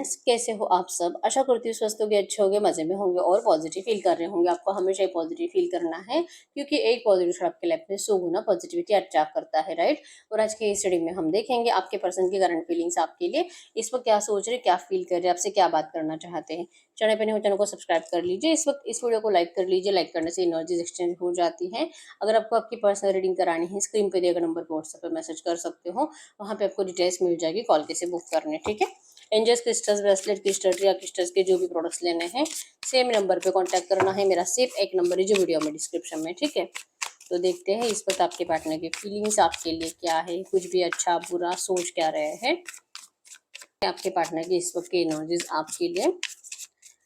Friends, कैसे हो आप सब। आशा करती हूँ स्वस्थ होगे, अच्छे होंगे, मजे में होंगे और पॉजिटिव फील कर रहे होंगे। आपको हमेशा ही पॉजिटिव फील करना है, क्योंकि एक पॉजिटिव थॉट आपके लाइफ में 100 गुना पॉजिटिविटी अट्रैक्ट करता है, राइट। और आज के इस स्टडी में हम देखेंगे आपके पर्सन की करंट फीलिंग्स आपके लिए इस वक्त क्या सोच रहे, क्या फील कर रहे, आपसे क्या बात करना चाहते हैं। चैनल पर नहीं हो चैनल को सब्सक्राइब कर लीजिए। इस वक्त इस वीडियो को लाइक कर लीजिए। लाइक करने से एनर्जीज एक्सचेंज हो जाती है। अगर आपको आपकी पर्सनल रीडिंग करानी है, स्क्रीन पे दिए गए नंबर पर व्हाट्सएप पर मैसेज कर सकते हो। वहाँ पे आपको डिटेल्स मिल जाएगी, कॉल कैसे बुक करने, ठीक है। एंजल्स क्रिस्टल्स, ब्रेसलेट, क्रिस्टल या क्रिस्टल्स के जो भी प्रोडक्ट्स लेने हैं, सेम नंबर पे कांटेक्ट करना है। मेरा सिर्फ एक नंबर है जो वीडियो में डिस्क्रिप्शन में, ठीक है। तो देखते हैं इस वक्त आपके पार्टनर की फीलिंग्स आपके लिए क्या है, कुछ भी अच्छा बुरा सोच क्या रहे हैं आपके पार्टनर की इस वक्त की एनर्जीज आपके लिए।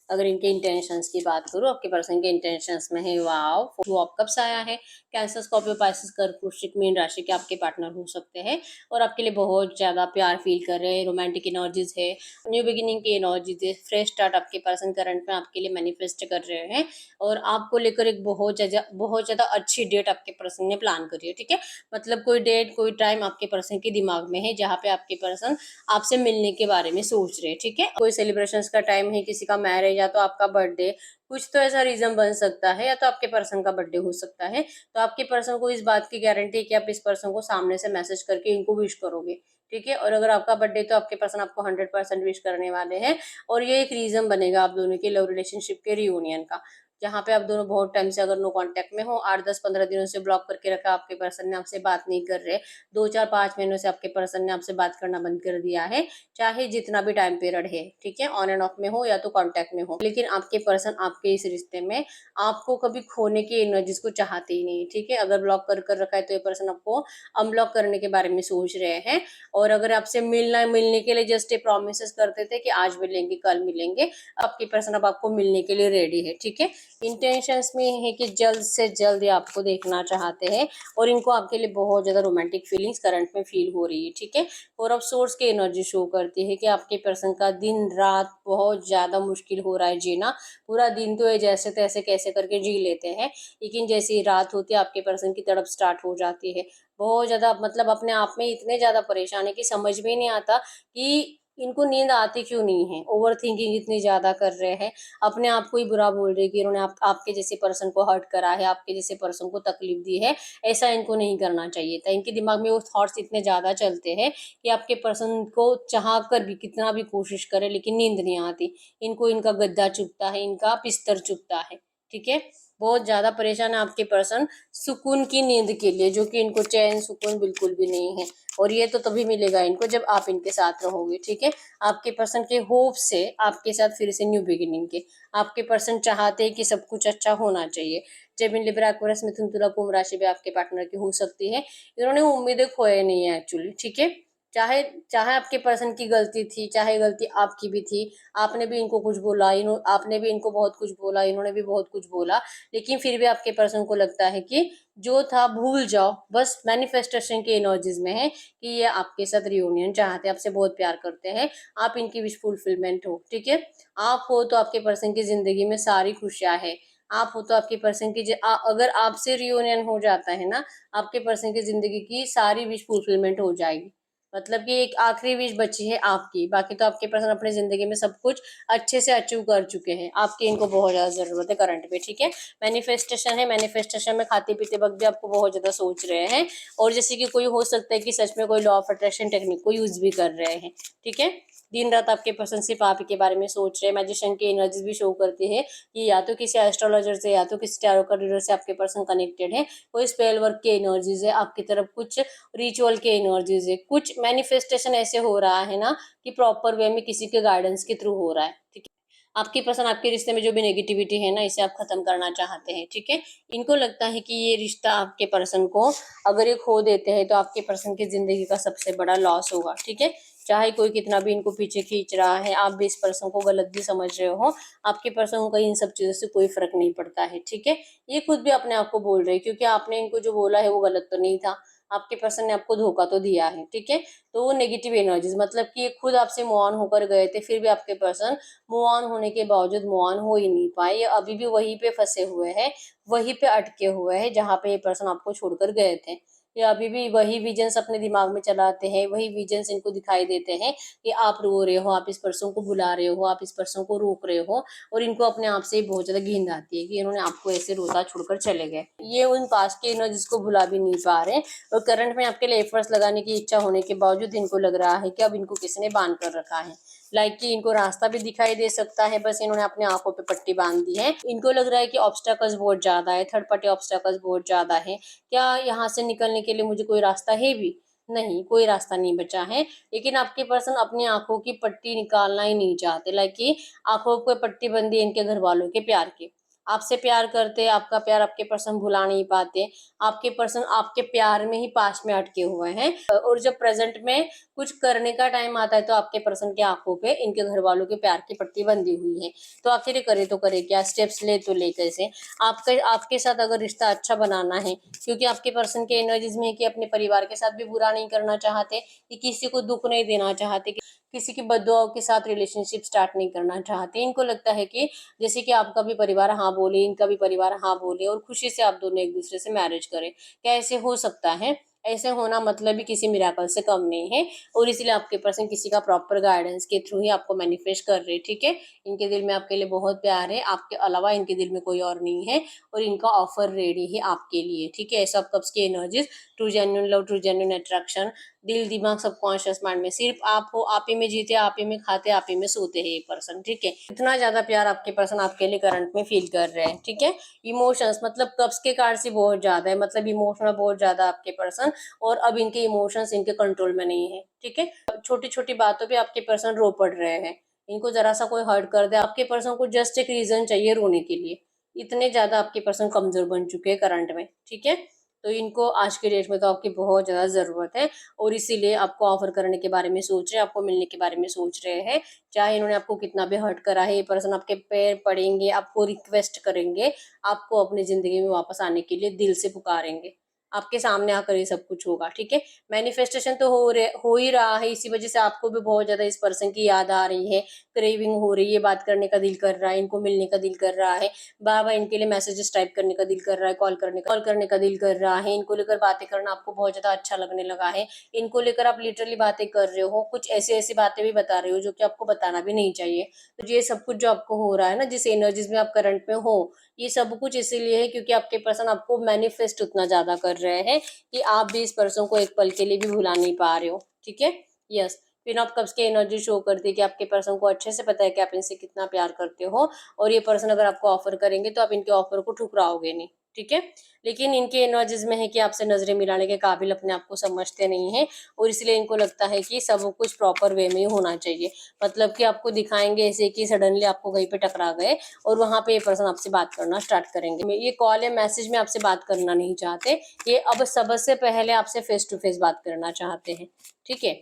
अगर इनके इंटेंशंस की बात करूँ, आपके पर्सन के इंटेंशंस में है वाव, टू ऑफ कप्स आया है। कैंसर, स्कॉर्पियो, पाइसेस, कर्क, वृश्चिक, मीन राशि के आपके पार्टनर हो सकते हैं और आपके लिए बहुत ज्यादा प्यार फील कर रहे हैं। रोमांटिक एनर्जीज है, न्यू बिगिनिंग की एनर्जीज है, फ्रेश स्टार्ट आपके पर्सन करंट में आपके लिए मैनिफेस्ट कर रहे हैं और आपको लेकर एक बहुत ज्यादा अच्छी डेट आपके पर्सन ने प्लान करी है, ठीक है। मतलब कोई डेट, कोई टाइम आपके पर्सन के दिमाग में है जहाँ पे आपके पर्सन आपसे मिलने के बारे में सोच रहे हैं, ठीक है। कोई सेलिब्रेशंस का टाइम है, किसी का मैरिज या तो आपका बर्थडे, कुछ तो ऐसा रीजन बन सकता है, या तो आपके पर्सन का बर्थडे हो सकता है। तो आपके पर्सन को इस बात की गारंटी है कि आप इस पर्सन को सामने से मैसेज करके इनको विश करोगे, ठीक है। और अगर आपका बर्थडे तो आपके पर्सन आपको 100% विश करने वाले हैं और ये एक रीजन बनेगा आप दोनों के लव रिलेशनशिप के रियूनियन का, जहाँ पे आप दोनों बहुत टाइम से अगर नो कांटेक्ट में हो, 8, 10, 15 दिनों से ब्लॉक करके रखा, आपके पर्सन ने आपसे बात नहीं कर रहे, 2, 4, 5 महीनों से आपके पर्सन ने आपसे बात करना बंद कर दिया है, चाहे जितना भी टाइम पीरियड है, ठीक है, ऑन एंड ऑफ में हो या तो कांटेक्ट में हो, लेकिन आपके पर्सन आपके इस रिश्ते में आपको कभी खोने की एनर्जीज को चाहते ही नहीं, ठीक है। अगर ब्लॉक कर कर रखा है तो ये पर्सन आपको अनब्लॉक करने के बारे में सोच रहे हैं। और अगर आपसे मिलने के लिए जस्ट ये प्रोमिस करते थे कि आज मिलेंगे, कल मिलेंगे, आपके पर्सन अब आपको मिलने के लिए रेडी है, ठीक है। इंटेंशंस में है कि जल्द से जल्द ये आपको देखना चाहते हैं और इनको आपके लिए बहुत ज्यादा रोमांटिक फीलिंग्स करंट में फील हो रही है, ठीक है। और ऑफ सोर्स की एनर्जी शो करती है कि आपके पर्सन का दिन रात बहुत ज्यादा मुश्किल हो रहा है जीना। पूरा दिन तो ये जैसे तैसे कैसे करके जी लेते हैं, लेकिन जैसे ही रात होती है आपके पर्सन की तड़प स्टार्ट हो जाती है। बहुत ज्यादा मतलब अपने आप में इतने ज्यादा परेशान है कि समझ में नहीं आता कि इनको नींद आती क्यों नहीं है। ओवर थिंकिंग इतनी ज्यादा कर रहे हैं, अपने आप को ही बुरा बोल रहे हैं कि इन्होंने आपके जैसे पर्सन को हर्ट करा है, आपके जैसे पर्सन को तकलीफ दी है, ऐसा इनको नहीं करना चाहिए था। इनके दिमाग में वो थॉट्स इतने ज्यादा चलते हैं कि आपके पर्सन को चाह कर भी कितना भी कोशिश करे लेकिन नींद नहीं आती। इनको इनका गद्दा चुभता है, इनका बिस्तर चुभता है, ठीक है। बहुत ज्यादा परेशान है आपके पर्सन सुकून की नींद के लिए, जो कि इनको चैन सुकून बिल्कुल भी नहीं है। और ये तो तभी मिलेगा इनको जब आप इनके साथ रहोगे, ठीक है। आपके पर्सन के होप से आपके साथ फिर से न्यू बिगिनिंग के आपके पर्सन चाहते हैं कि सब कुछ अच्छा होना चाहिए। जेमिनी, लिब्रा, एक्वेरियस, मिथुन, तुला, कुंभ राशि भी आपके पार्टनर की हो सकती है। इन्होंने उम्मीदें खोए नहीं है एक्चुअली, ठीक है। चाहे चाहे आपके पर्सन की गलती थी, चाहे गलती आपकी भी थी, आपने भी इनको कुछ बोला, आपने भी इनको बहुत कुछ बोला, इन्होंने भी बहुत कुछ बोला, लेकिन फिर भी आपके पर्सन को लगता है कि जो था भूल जाओ। बस मैनिफेस्टेशन की एनर्जीज में है कि ये आपके साथ रियूनियन चाहते हैं, आपसे बहुत प्यार करते हैं, आप इनकी विश फुलफिलमेंट हो, ठीक है। आप हो तो आपके पर्सन की जिंदगी में सारी खुशियां है। आप हो तो आपके पर्सन की अगर आपसे रियूनियन हो जाता है ना, आपके पर्सन की जिंदगी की सारी विश फुलफिलमेंट हो जाएगी। मतलब कि एक आखिरी विश बची है आपकी, बाकी तो आपके पर्सन अपनी जिंदगी में सब कुछ अच्छे से अचीव कर चुके हैं। आपकी इनको बहुत ज्यादा जरूरत है करंट में, ठीक है। मैनिफेस्टेशन है, मैनिफेस्टेशन में खाते पीते वक्त भी आपको बहुत ज्यादा सोच रहे हैं और जैसे कि कोई हो सकता है कि सच में कोई लॉ ऑफ अट्रैक्शन टेक्निक को यूज भी कर रहे हैं, ठीक है। दिन रात आपके पर्सन सिर्फ आप ही के बारे में सोच रहे हैं। मैजिशियन की एनर्जी भी शो करती है कि या तो किसी एस्ट्रोलॉजर से या तो किसी टैरो कार्ड रीडर से आपके पर्सन कनेक्टेड है। कोई स्पेल वर्क की एनर्जीज है आपकी तरफ, कुछ रिचुअल के एनर्जीज है, कुछ मैनिफेस्टेशन ऐसे हो रहा है ना कि प्रॉपर वे में किसी के गाइडेंस के थ्रू हो रहा है, ठीक है। आपकी पर्सन आपके रिश्ते में जो भी नेगेटिविटी है ना, इसे आप खत्म करना चाहते हैं, ठीक है। इनको लगता है कि ये रिश्ता आपके पर्सन को अगर ये खो देते हैं तो आपके पर्सन की जिंदगी का सबसे बड़ा लॉस होगा, ठीक है। चाहे कोई कितना भी इनको पीछे खींच रहा है, आप भी इस पर्सन को गलत भी समझ रहे हो, आपके पर्सन को इन सब चीजों से कोई फर्क नहीं पड़ता है, ठीक है। ये खुद भी अपने आप को बोल रहे हैं क्योंकि आपने इनको जो बोला है वो गलत तो नहीं था, आपके पर्सन ने आपको धोखा तो दिया है, ठीक है। तो वो नेगेटिव एनर्जीज, मतलब कि ये खुद आपसे मूव ऑन होकर गए थे, फिर भी आपके पर्सन मूव ऑन होने के बावजूद मूव ऑन हो ही नहीं पाए। ये अभी भी वहीं पे फंसे हुए हैं, वहीं पे अटके हुए हैं जहाँ पे ये पर्सन आपको छोड़कर गए थे। ये अभी भी वही विजन्स अपने दिमाग में चलाते हैं, वही विजन्स इनको दिखाई देते हैं कि आप रो रहे हो, आप इस पर्सन को बुला रहे हो, आप इस पर्सन को रोक रहे हो, और इनको अपने आप से ही बहुत ज़्यादा घिन आती है कि इन्होंने आपको ऐसे रोता छोड़कर चले गए। ये उन पास्ट के एनर्जीज को भुला भी नहीं पा रहे, और करंट में आपके लिए एफर्ट्स लगाने की इच्छा होने के बावजूद इनको लग रहा है कि अब इनको किसी ने बांध कर रखा है। लाइक कि इनको रास्ता भी दिखाई दे सकता है, बस इन्होंने अपने आंखों पे पट्टी बांध दी है। इनको लग रहा है कि ऑब्स्टैकल्स बहुत ज्यादा है, थर्ड पार्टी ऑब्स्टैकल्स बहुत ज्यादा है। क्या यहाँ से निकलने के लिए मुझे कोई रास्ता है भी? नहीं, कोई रास्ता नहीं बचा है। लेकिन आपके पर्सन अपनी आंखों की पट्टी निकालना ही नहीं चाहते, लाइक कि आंखों पे पट्टी बंदी है इनके घर वालों के प्यार की। आपसे प्यार करते, आपका प्यार आपके पर्सन भुला नहीं पाते, आपके पर्सन आपके प्यार में ही पास्ट में अटके हुए हैं, और जब प्रेजेंट में कुछ करने का टाइम आता है तो आपके पर्सन की आंखों पे इनके घर वालों के प्यार की पट्टी बंधी हुई है। तो आखिर ये करे तो करे क्या, स्टेप्स ले तो ले कैसे? आपके साथ अगर रिश्ता अच्छा बनाना है, क्योंकि आपके पर्सन के एनर्जीज में है कि अपने परिवार के साथ भी बुरा नहीं करना चाहते, कि किसी को दुख नहीं देना चाहते, किसी की बददुआओं के साथ रिलेशनशिप स्टार्ट नहीं करना चाहते। इनको लगता है कि जैसे कि आपका भी परिवार हाँ बोले, इनका भी परिवार हाँ बोले, और खुशी से आप दोनों एक दूसरे से मैरिज करें। क्या ऐसे हो सकता है? ऐसे होना मतलब भी किसी मिराकल से कम नहीं है, और इसलिए आपके पर्सन किसी का प्रॉपर गाइडेंस के थ्रू ही आपको मैनिफेस्ट कर रहे हैं, ठीक है? इनके दिल में आपके लिए बहुत प्यार है, आपके अलावा इनके दिल में कोई और नहीं है, और इनका ऑफर रेडी है आपके लिए, ठीक है? सब कप्स की energies, true genuine love, true genuine attraction, दिल दिमाग सबकॉन्शियस माइंड में सिर्फ आप हो, आप ही में जीते, आप ही में खाते, आप ही में सोते हैं ये पर्सन, ठीक है? इतना ज्यादा प्यार आपके पर्सन आपके लिए करंट में फील कर रहे हैं, ठीक है? इमोशंस मतलब कप्स के कार्ड से बहुत ज्यादा है, मतलब इमोशनल बहुत ज्यादा आपके पर्सन, और अब इनके इमोशंस इनके कंट्रोल में नहीं है, ठीक है? छोटी छोटी बातों पे आपके पर्सन रो पड़ रहे हैं। इनको जरा सा कोई हर्ट कर दे, आपके पर्सन को जस्ट एक रीजन चाहिए रोने के लिए। इतने ज्यादा आपके पर्सन कमजोर बन चुके हैं करंट में, ठीक है? तो इनको आज के डेट में तो आपकी बहुत ज्यादा जरूरत है, और इसीलिए आपको ऑफर करने के बारे में सोच रहे हैं, आपको मिलने के बारे में सोच रहे हैं। चाहे इन्होंने आपको कितना भी हर्ट करा है, ये पर्सन आपके पैर पड़ेंगे, आपको रिक्वेस्ट करेंगे, आपको अपनी जिंदगी में वापस आने के लिए दिल से पुकारेंगे। आपके सामने आकर ये सब कुछ होगा, ठीक है? मैनिफेस्टेशन तो हो ही रहा है, इसी वजह से आपको भी बहुत ज्यादा इस पर्सन की याद आ रही है, क्रेविंग हो रही है, बात करने का दिल कर रहा है, इनको मिलने का दिल कर रहा है, बार बार इनके लिए मैसेजेस टाइप करने का दिल कर रहा है, कॉल करने का दिल कर रहा है, इनको लेकर बातें करना आपको बहुत ज्यादा अच्छा लगने लगा है। इनको लेकर आप लिटरली बातें कर रहे हो, कुछ ऐसी ऐसी बातें भी बता रहे हो जो कि आपको बताना भी नहीं चाहिए। तो ये सब कुछ जो आपको हो रहा है ना, जिस एनर्जीज में आप करंट में हो, ये सब कुछ इसीलिए है क्योंकि आपके पर्सन आपको मैनिफेस्ट उतना ज्यादा कर रहे हैं कि आप भी इस पर्सन को एक पल के लिए भी भुला नहीं पा रहे हो, ठीक है? यस। क्वीन ऑफ कप्स की एनर्जी शो करती है कि आपके पर्सन को अच्छे से पता है कि आप इनसे कितना प्यार करते हो, और ये पर्सन अगर आपको ऑफर करेंगे तो आप इनके ऑफर को ठुकराओगे नहीं, ठीक है? लेकिन इनके एनर्जीज में है कि आपसे नजरें मिलाने के काबिल अपने आप को समझते नहीं है, और इसलिए इनको लगता है कि सब कुछ प्रॉपर वे में ही होना चाहिए। मतलब कि आपको दिखाएंगे ऐसे कि सडनली आपको कहीं पे टकरा गए, और वहां पे ये पर्सन आपसे बात करना स्टार्ट करेंगे। ये कॉल या मैसेज में आपसे बात करना नहीं चाहते, ये अब सबसे पहले आपसे फेस टू फेस बात करना चाहते हैं, ठीक है?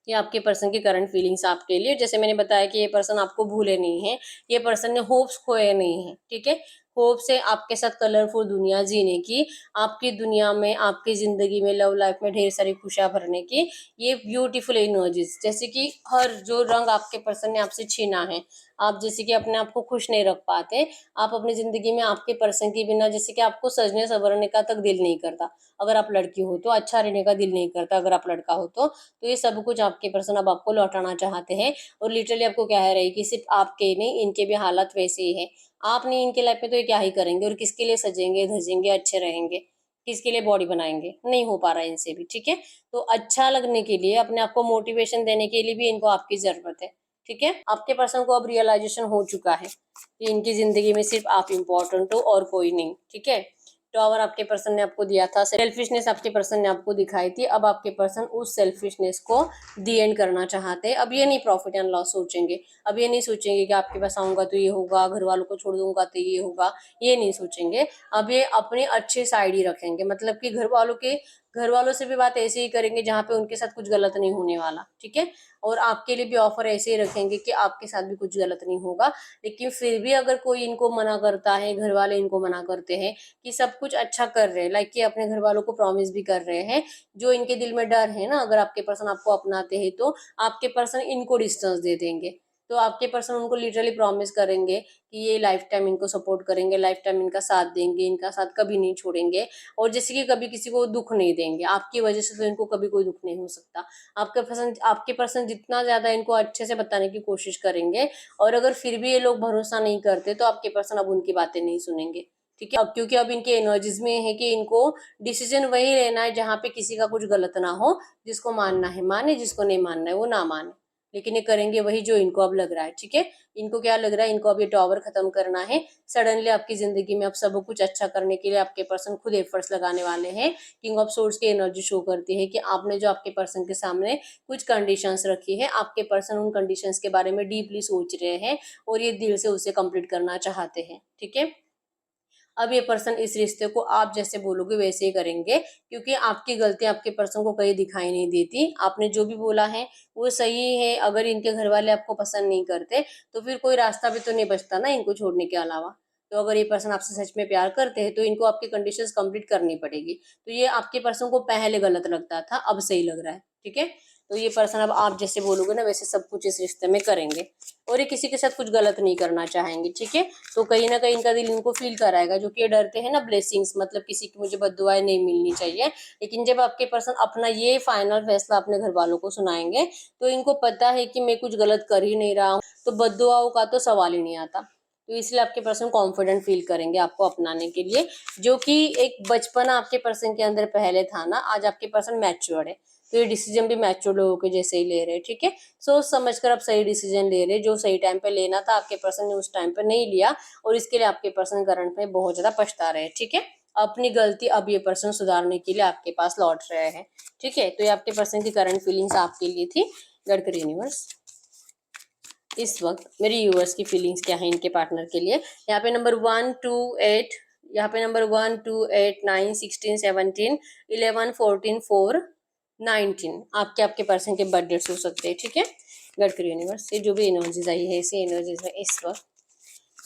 ये आपके पर्सन की करंट फीलिंग्स आपके लिए, जैसे मैंने बताया कि ये पर्सन आपको भूले नहीं है, ये पर्सन ने होप्स खोए नहीं है, ठीक है? होप से आपके साथ कलरफुल दुनिया जीने की, आपकी दुनिया में, आपकी जिंदगी में, लव लाइफ में ढेर सारी खुशियां भरने की, ये ब्यूटीफुल एनर्जीज, जैसे कि हर जो रंग आपके पर्सन ने आपसे छीना है, आप जैसे कि अपने आप को खुश नहीं रख पाते, आप अपनी जिंदगी में आपके पर्सन के बिना जैसे कि आपको सजने संवरने का तक दिल नहीं करता। अगर आप लड़की हो तो अच्छा रहने का दिल नहीं करता, अगर आप लड़का हो तो ये सब कुछ आपके पर्सन अब आपको लौटाना चाहते हैं, और लिटरली आपको कह रहे हैं कि सिर्फ आपके नहीं, इनके भी हालात वैसे ही है। आप नहीं इनके लाइफ में तो ये क्या ही करेंगे, और किसके लिए सजेंगे धजेंगे अच्छे रहेंगे, किसके लिए बॉडी बनाएंगे? नहीं हो पा रहा है इनसे भी, ठीक है? तो अच्छा लगने के लिए, अपने आप को मोटिवेशन देने के लिए भी इनको आपकी जरूरत है, ठीक है? आपके पर्सन को अब रियलाइजेशन हो चुका है कि इनकी जिंदगी में सिर्फ आप इम्पोर्टेंट हो और कोई नहीं, ठीक है? टॉवर आपके पर्सन ने आपको दिया था, सेल्फिशनेस आपके पर्सन ने आपको दिखाई थी, अब आपके पर्सन उस सेल्फिशनेस को दी एंड करना चाहते हैं। अब ये नहीं प्रॉफिट एंड लॉस सोचेंगे, अब ये नहीं सोचेंगे कि आपके पास आऊंगा तो ये होगा, घर वालों को छोड़ दूंगा तो ये होगा, ये नहीं सोचेंगे। अब ये अपने अच्छे साइड ही रखेंगे, मतलब कि घर वालों से भी बात ऐसे ही करेंगे जहाँ पे उनके साथ कुछ गलत नहीं होने वाला, ठीक है? और आपके लिए भी ऑफर ऐसे ही रखेंगे कि आपके साथ भी कुछ गलत नहीं होगा। लेकिन फिर भी अगर कोई इनको मना करता है, घर वाले इनको मना करते हैं कि सब कुछ अच्छा कर रहे हैं, लाइक कि अपने घर वालों को प्रॉमिस भी कर रहे हैं, जो इनके दिल में डर है ना, अगर आपके पर्सन आपको अपनाते हैं तो आपके पर्सन इनको डिस्टेंस दे देंगे। तो आपके पर्सन उनको लिटरली प्रॉमिस करेंगे कि ये लाइफ टाइम इनको सपोर्ट करेंगे, लाइफ टाइम इनका साथ देंगे, इनका साथ कभी नहीं छोड़ेंगे, और जैसे कि कभी किसी को दुख नहीं देंगे। आपकी वजह से तो इनको कभी कोई दुख नहीं हो सकता। आपके पर्सन जितना ज़्यादा इनको अच्छे से बताने की कोशिश करेंगे, और अगर फिर भी ये लोग भरोसा नहीं करते तो आपके पर्सन अब उनकी बातें नहीं सुनेंगे। ठीक है, अब क्योंकि अब इनके एनर्जीज में है कि इनको डिसीजन वही लेना है जहाँ पे किसी का कुछ गलत ना हो। जिसको मानना है माने, जिसको नहीं मानना है वो ना माने, लेकिन ये करेंगे वही जो इनको अब लग रहा है। ठीक है, इनको क्या लग रहा है, इनको अब ये टॉवर खत्म करना है। सडनली आपकी जिंदगी में अब सब कुछ अच्छा करने के लिए आपके पर्सन खुद एफर्ट्स लगाने वाले हैं। किंग ऑफ सोर्ड्स की एनर्जी शो करती है कि आपने जो आपके पर्सन के सामने कुछ कंडीशंस रखी है, आपके पर्सन उन कंडीशंस के बारे में डीपली सोच रहे हैं और ये दिल से उसे कंप्लीट करना चाहते हैं। ठीक है, अब ये पर्सन इस रिश्ते को आप जैसे बोलोगे वैसे ही करेंगे, क्योंकि आपकी गलती आपके पर्सन को कहीं दिखाई नहीं देती। आपने जो भी बोला है वो सही है। अगर इनके घर वाले आपको पसंद नहीं करते तो फिर कोई रास्ता भी तो नहीं बचता ना इनको छोड़ने के अलावा। तो अगर ये पर्सन आपसे सच में प्यार करते हैं तो इनको आपकी कंडीशंस कंप्लीट करनी पड़ेगी। तो ये आपके पर्सन को पहले गलत लगता था, अब सही लग रहा है। ठीक है, तो ये पर्सन अब आप जैसे बोलोगे ना वैसे सब कुछ इस रिश्ते में करेंगे, और ये किसी के साथ कुछ गलत नहीं करना चाहेंगे। ठीक है, तो कहीं ना कहीं इनका दिल इनको फील कराएगा, जो कि ये डरते हैं ना ब्लेसिंग्स, मतलब किसी की मुझे बद्दुआएं नहीं मिलनी चाहिए। लेकिन जब आपके पर्सन अपना ये फाइनल फैसला अपने घर वालों को सुनाएंगे तो इनको पता है कि मैं कुछ गलत कर ही नहीं रहा हूँ, तो बद्दुआओं का तो सवाल ही नहीं आता। तो इसलिए आपके पर्सन कॉन्फिडेंट फील करेंगे आपको अपनाने के लिए। जो कि एक बचपन आपके पर्सन के अंदर पहले था ना, आज आपके पर्सन मैच्योर्ड है, तो ये डिसीजन भी मैच्योर्ड लोगों के जैसे ही ले रहे हैं। ठीक है, सोच समझ कर आप सही डिसीजन ले रहे, जो सही टाइम पे लेना था आपके पर्सन ने उस टाइम पे नहीं लिया, और इसके लिए आपके पर्सन करंट में बहुत ज्यादा पछता रहे हैं। ठीक है, अपनी गलती अब ये पर्सन सुधारने के लिए आपके पास लौट रहे हैं। ठीक है, तो ये आपके पर्सन की करंट फीलिंग्स आपके लिए थी। गडकरी यूनिवर्स, इस वक्त मेरी यूवर्स की फीलिंग्स क्या है इनके पार्टनर के लिए। यहाँ पे नंबर 1 2 8, यहाँ पे नंबर 1 2 8 9 16 17 11 14 4 19 आपके आपके पर्सन के बर्थ डेट्स हो सकते हैं। ठीक है, गडकरी यूनिवर्स से जो भी एनर्जीज आई है इसी एनर्जीज में इस वक्त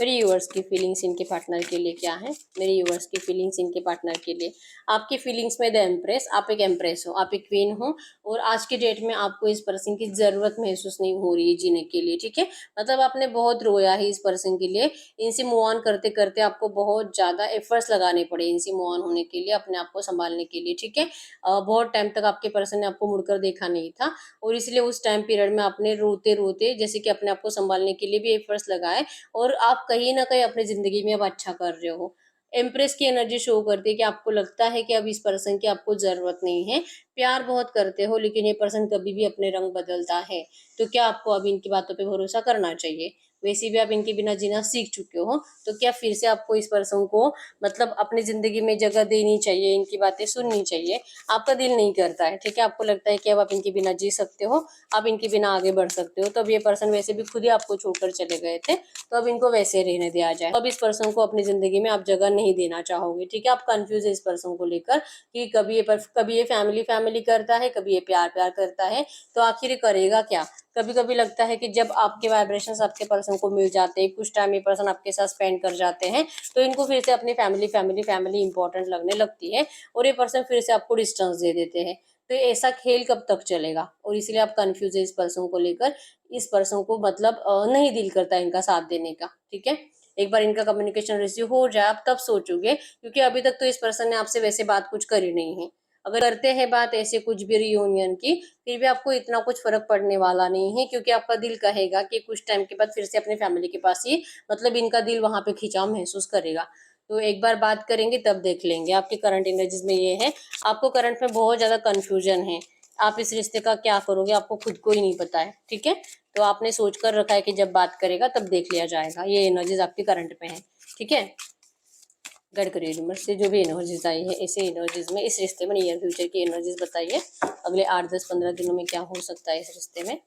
मेरे यूवर्स की फीलिंग्स इनके पार्टनर के लिए क्या है। मेरे यूवर्स की फीलिंग्स इनके पार्टनर के लिए, आपकी फीलिंग्स में द एम्प्रेस, आप एक एम्प्रेस हो, आप एक क्वीन हो, और आज के डेट में आपको इस पर्सन की जरूरत महसूस नहीं हो रही है जीने के लिए। ठीक है, मतलब आपने बहुत रोया है इस पर्सन के लिए। इनसे मूव ऑन करते करते आपको बहुत ज्यादा एफर्ट्स लगाने पड़े इनसे मूव ऑन होने के लिए, अपने आप को संभालने के लिए। ठीक है, बहुत टाइम तक आपके पर्सन ने आपको मुड़कर देखा नहीं था, और इसलिए उस टाइम पीरियड में आपने रोते रोते जैसे कि अपने आप को संभालने के लिए भी एफर्ट्स लगाए, और आप कहीं ना कहीं अपनी जिंदगी में अब अच्छा कर रहे हो। एम्प्रेस की एनर्जी शो करती है कि आपको लगता है कि अब इस पर्सन की आपको जरूरत नहीं है। प्यार बहुत करते हो, लेकिन ये पर्सन कभी भी अपने रंग बदलता है। तो क्या आपको अब इनकी बातों पे भरोसा करना चाहिए? वैसे भी आप इनके बिना जीना सीख चुके हो, तो क्या फिर से आपको इस पर्सन को मतलब अपनी जिंदगी में जगह देनी चाहिए, इनकी बातें सुननी चाहिए? आपका दिल नहीं करता है। ठीक है, आपको लगता है कि अब आप इनके बिना जी सकते हो, आप इनके बिना आगे बढ़ सकते हो। तो अब ये पर्सन वैसे भी खुद ही आपको छोड़कर चले गए थे, तो अब इनको वैसे रहने दिया जाए। अब इस पर्सन को अपनी जिंदगी में आप जगह नहीं देना चाहोगे। ठीक है, आप कंफ्यूज है इस पर्सन को लेकर कि कभी ये फैमिली फैमिली करता है, कभी ये प्यार प्यार करता है, तो आखिर ये करेगा क्या? कभी कभी लगता है कि जब आपके वाइब्रेशंस आपके पर्सन को मिल जाते हैं, कुछ टाइम ये पर्सन आपके साथ स्पेंड कर जाते हैं, तो इनको फिर से अपनी फैमिली फैमिली फैमिली इंपॉर्टेंट लगने लगती है, और ये पर्सन फिर से आपको डिस्टेंस दे देते हैं। तो ऐसा खेल कब तक चलेगा? और इसलिए आप कंफ्यूज है इस पर्सन को लेकर। इस पर्सन को मतलब नहीं दिल करता इनका साथ देने का। ठीक है, एक बार इनका कम्युनिकेशन रिसीव हो जाए आप तब सोचोगे, क्योंकि अभी तक तो इस पर्सन ने आपसे वैसे बात कुछ करी नहीं है। अगर करते हैं बात ऐसे कुछ भी रियूनियन की, फिर भी आपको इतना कुछ फर्क पड़ने वाला नहीं है, क्योंकि आपका दिल कहेगा कि कुछ टाइम के बाद फिर से अपने फैमिली के पास ही, मतलब इनका दिल वहां पे खिंचाव महसूस करेगा। तो एक बार बात करेंगे तब देख लेंगे। आपकी करंट एनर्जीज में ये है, आपको करंट में बहुत ज्यादा कंफ्यूजन है। आप इस रिश्ते का क्या करोगे आपको खुद को ही नहीं पता है। ठीक है, तो आपने सोच कर रखा है कि जब बात करेगा तब देख लिया जाएगा। ये एनर्जीज आपकी करंट में है। ठीक है, गडकरी यूनिवर्स से जो भी एनर्जीज आई है ऐसे एनर्जीज में इस रिश्ते में नियर फ्यूचर की एनर्जीज बताइए। अगले 8 10 15 दिनों में क्या हो सकता है इस रिश्ते में?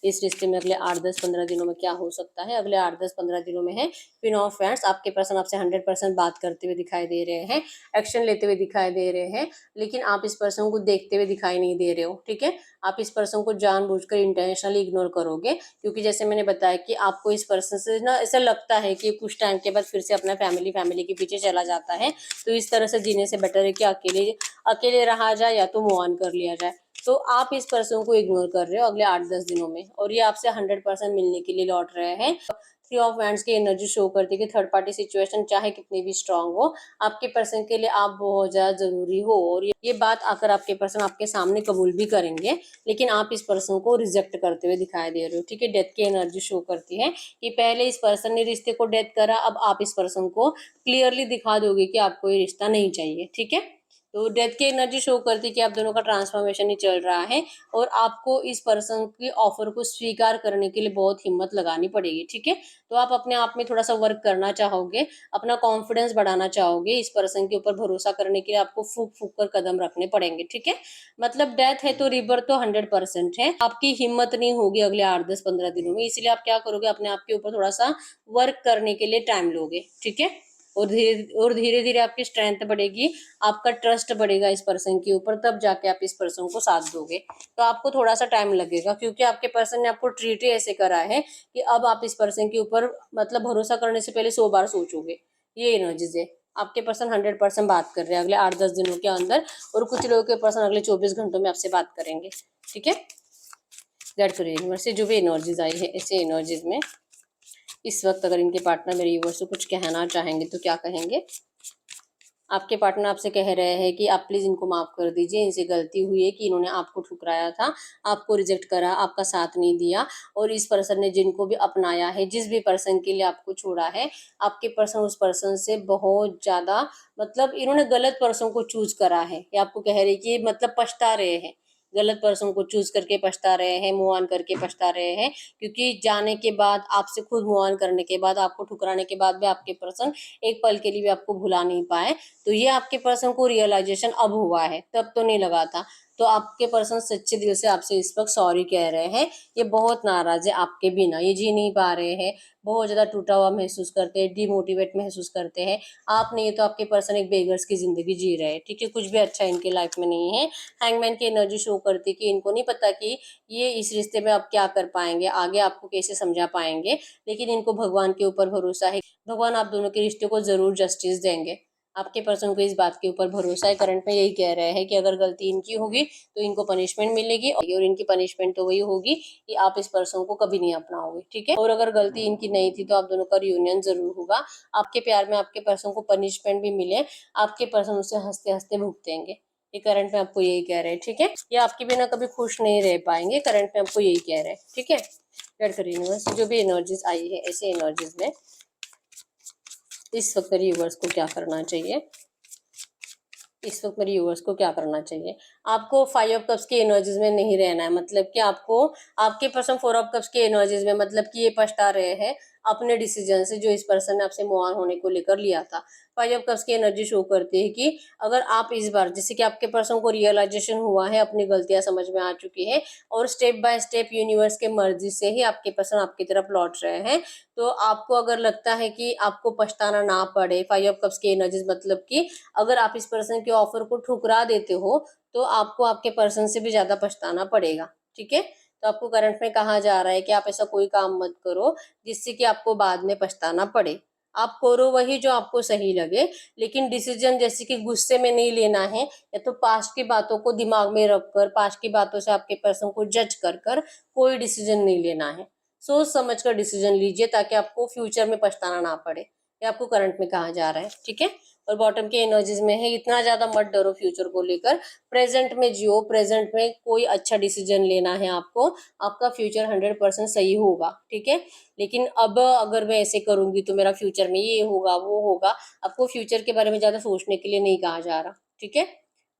इस रिश्ते में अगले 8 10 15 दिनों में क्या हो सकता है? अगले 8 10 15 दिनों में है क्वीन ऑफ फ्रेंड्स। आपके पर्सन आपसे 100% बात करते हुए दिखाई दे रहे हैं, एक्शन लेते हुए दिखाई दे रहे हैं, लेकिन आप इस पर्सन को देखते हुए दिखाई नहीं दे रहे हो। ठीक है, आप इस पर्सन को जानबूझकर इंटेंशनली इग्नोर करोगे, क्योंकि जैसे मैंने बताया कि आपको इस पर्सन से ना ऐसा लगता है कि कुछ टाइम के बाद फिर से अपना फैमिली फैमिली के पीछे चला जाता है। तो इस तरह से जीने से बेटर है कि अकेले अकेले रहा जाए या तो मूव ऑन कर लिया जाए। तो आप इस पर्सन को इग्नोर कर रहे हो अगले 8-10 दिनों में, और ये आपसे 100% मिलने के लिए लौट रहे हैं। थ्री ऑफ वैंड्स की एनर्जी शो करती है कि थर्ड पार्टी सिचुएशन चाहे कितनी भी स्ट्रांग हो, आपके पर्सन के लिए आप बहुत ज़्यादा ज़रूरी हो, और ये बात आकर आपके पर्सन आपके सामने कबूल भी करेंगे, लेकिन आप इस पर्सन को रिजेक्ट करते हुए दिखाई दे रहे हो। ठीक है, डेथ की एनर्जी शो करती है कि पहले इस पर्सन ने रिश्ते को डेथ करा, अब आप इस पर्सन को क्लियरली दिखा दोगे कि आपको ये रिश्ता नहीं चाहिए। ठीक है, तो डेथ की एनर्जी शो करती है कि आप दोनों का ट्रांसफॉर्मेशन ही चल रहा है, और आपको इस पर्सन की ऑफर को स्वीकार करने के लिए बहुत हिम्मत लगानी पड़ेगी। ठीक है, तो आप अपने आप में थोड़ा सा वर्क करना चाहोगे, अपना कॉन्फिडेंस बढ़ाना चाहोगे, इस पर्सन के ऊपर भरोसा करने के लिए आपको फूक फूक कर कदम रखने पड़ेंगे। ठीक है, मतलब डेथ है तो रिबर्थ तो 100% है, आपकी हिम्मत नहीं होगी अगले 8-10-15 दिनों में, इसलिए आप क्या करोगे, अपने आप के ऊपर थोड़ा सा वर्क करने के लिए टाइम लोगे। ठीक है, और धीरे धीरे आपकी स्ट्रेंथ बढ़ेगी, आपका ट्रस्ट बढ़ेगा इस पर्सन के ऊपर, तब जाके आप इस पर्सन को साथ दोगे। तो आपको थोड़ा सा टाइम लगेगा, क्योंकि आपके पर्सन ने आपको ट्रीट ही ऐसे करा है कि अब आप इस पर्सन के ऊपर मतलब भरोसा करने से पहले 100 बार सोचोगे। ये एनर्जीज है, आपके पर्सन 100% बात कर रहे हैं अगले 8-10 दिनों के अंदर, और कुछ लोगों के पर्सन अगले 24 घंटों में आपसे बात करेंगे। ठीक है, दैट करिए यूनिवर्स से जो भी एनर्जीज आई है, ऐसे एनर्जीज में इस वक्त अगर इनके पार्टनर मेरे यूनिवर्स से कुछ कहना चाहेंगे तो क्या कहेंगे? आपके पार्टनर आपसे कह रहे हैं कि आप प्लीज़ इनको माफ़ कर दीजिए, इनसे गलती हुई है कि इन्होंने आपको ठुकराया था, आपको रिजेक्ट करा, आपका साथ नहीं दिया, और इस पर्सन ने जिनको भी अपनाया है, जिस भी पर्सन के लिए आपको छोड़ा है, आपके पर्सन उस पर्सन से बहुत ज़्यादा मतलब इन्होंने गलत पर्सन को चूज़ करा है। ये आपको कह रहे हैं कि मतलब पछता रहे हैं, गलत पर्सन को चूज़ करके पछता रहे हैं, मूव ऑन करके पछता रहे हैं, क्योंकि जाने के बाद, आपसे खुद मूव ऑन करने के बाद, आपको ठुकराने के बाद भी आपके पर्सन एक पल के लिए भी आपको भुला नहीं पाए। तो ये आपके पर्सन को रियलाइजेशन अब हुआ है, तब तो नहीं लगा था। तो आपके पर्सन सच्चे दिल से आपसे इस वक्त सॉरी कह रहे हैं। ये बहुत नाराज है आपके बिना, ये जी नहीं पा रहे हैं, बहुत ज़्यादा टूटा हुआ महसूस करते हैं, डिमोटिवेट महसूस करते हैं। आप नहीं तो आपके पर्सन एक बेगर्स की ज़िंदगी जी रहे हैं। ठीक है, कुछ भी अच्छा इनके लाइफ में नहीं है। हैंगमैन की एनर्जी शो करती है कि इनको नहीं पता कि ये इस रिश्ते में अब क्या कर पाएंगे, आगे आपको कैसे समझा पाएंगे, लेकिन इनको भगवान के ऊपर भरोसा है, भगवान आप दोनों के रिश्ते को ज़रूर जस्टिस देंगे। आपके पर्सन को इस बात के ऊपर भरोसा है। करंट में यही कह रहे हैं कि अगर गलती इनकी होगी तो इनको पनिशमेंट मिलेगी, और इनकी पनिशमेंट तो वही होगी कि आप इस पर्सन को कभी नहीं अपनाओगे। ठीक है, और अगर गलती इनकी नहीं थी तो आप दोनों का रियूनियन जरूर होगा। आपके प्यार में आपके पर्सन को पनिशमेंट भी मिले, आपके पर्सन उसे हंसते हंसते भुगतेंगे। ये करंट में आपको यही कह रहे हैं। ठीक है, ये आपके बिना कभी खुश नहीं रह पाएंगे, करंट में आपको यही कह रहे हैं। ठीक है, यूनिवर्स जो भी एनर्जीज आई है, ऐसे एनर्जीज में इस वक्त मेरे व्यूवर्स को क्या करना चाहिए, इस वक्त मेरे व्यूवर्स को क्या करना चाहिए? आपको 5 ऑफ कप्स की एनर्जीज में नहीं रहना है, मतलब कि आपको आपके पर्सन 4 ऑफ कप्स की एनर्जीज में, मतलब कि ये पछता रहे हैं अपने डिसीजन से जो इस पर्सन ने आपसे मूव ऑन होने को लेकर लिया था। 5 ऑफ कप्स की एनर्जी शो करती है कि अगर आप इस बार, जैसे कि आपके पर्सन को रियलाइजेशन हुआ है, अपनी गलतियां समझ में आ चुकी है, और स्टेप बाय स्टेप यूनिवर्स के मर्जी से ही आपके पर्सन आपकी तरफ लौट रहे हैं, तो आपको अगर लगता है कि आपको पछताना ना पड़े, 5 ऑफ कप्स की एनर्जीज मतलब कि अगर आप इस पर्सन के ऑफर को ठुकरा देते हो तो आपको आपके पर्सन से भी ज्यादा पछताना पड़ेगा। ठीक है, तो आपको करंट में कहा जा रहा है कि आप ऐसा कोई काम मत करो जिससे कि आपको बाद में पछताना पड़े। आप करो वही जो आपको सही लगे, लेकिन डिसीजन जैसे कि गुस्से में नहीं लेना है, या तो पास्ट की बातों को दिमाग में रखकर, पास्ट की बातों से आपके पर्सन को जज कर कर कोई डिसीजन नहीं लेना है। सोच समझ कर डिसीजन लीजिए ताकि आपको फ्यूचर में पछताना ना पड़े। ये आपको करंट में कहा जा रहा है। ठीक है, और बॉटम के एनर्जीज में है इतना ज्यादा मत डरो फ्यूचर को लेकर, प्रेजेंट में जियो, प्रेजेंट में कोई अच्छा डिसीजन लेना है आपको, आपका फ्यूचर 100% सही होगा। ठीक है, लेकिन अब अगर मैं ऐसे करूंगी तो मेरा फ्यूचर में ये होगा वो होगा, आपको फ्यूचर के बारे में ज्यादा सोचने के लिए नहीं कहा जा रहा। ठीक है,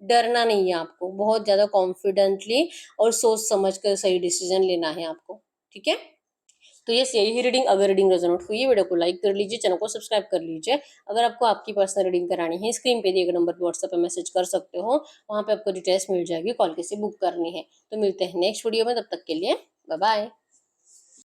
डरना नहीं है आपको, बहुत ज्यादा कॉन्फिडेंटली और सोच समझ कर सही डिसीजन लेना है आपको। ठीक है, तो ये यही ही रीडिंग, अगर रीडिंग रेजोनेट हुई है वीडियो को लाइक कर लीजिए, चैनल को सब्सक्राइब कर लीजिए। अगर आपको आपकी पर्सनल रीडिंग करानी है, स्क्रीन पे दिए गए नंबर पर व्हाट्सएप पे मैसेज कर सकते हो, वहाँ पे आपको डिटेल्स मिल जाएगी, कॉल कैसे बुक करनी है। तो मिलते हैं नेक्स्ट वीडियो में, तब तक के लिए बाय बाय।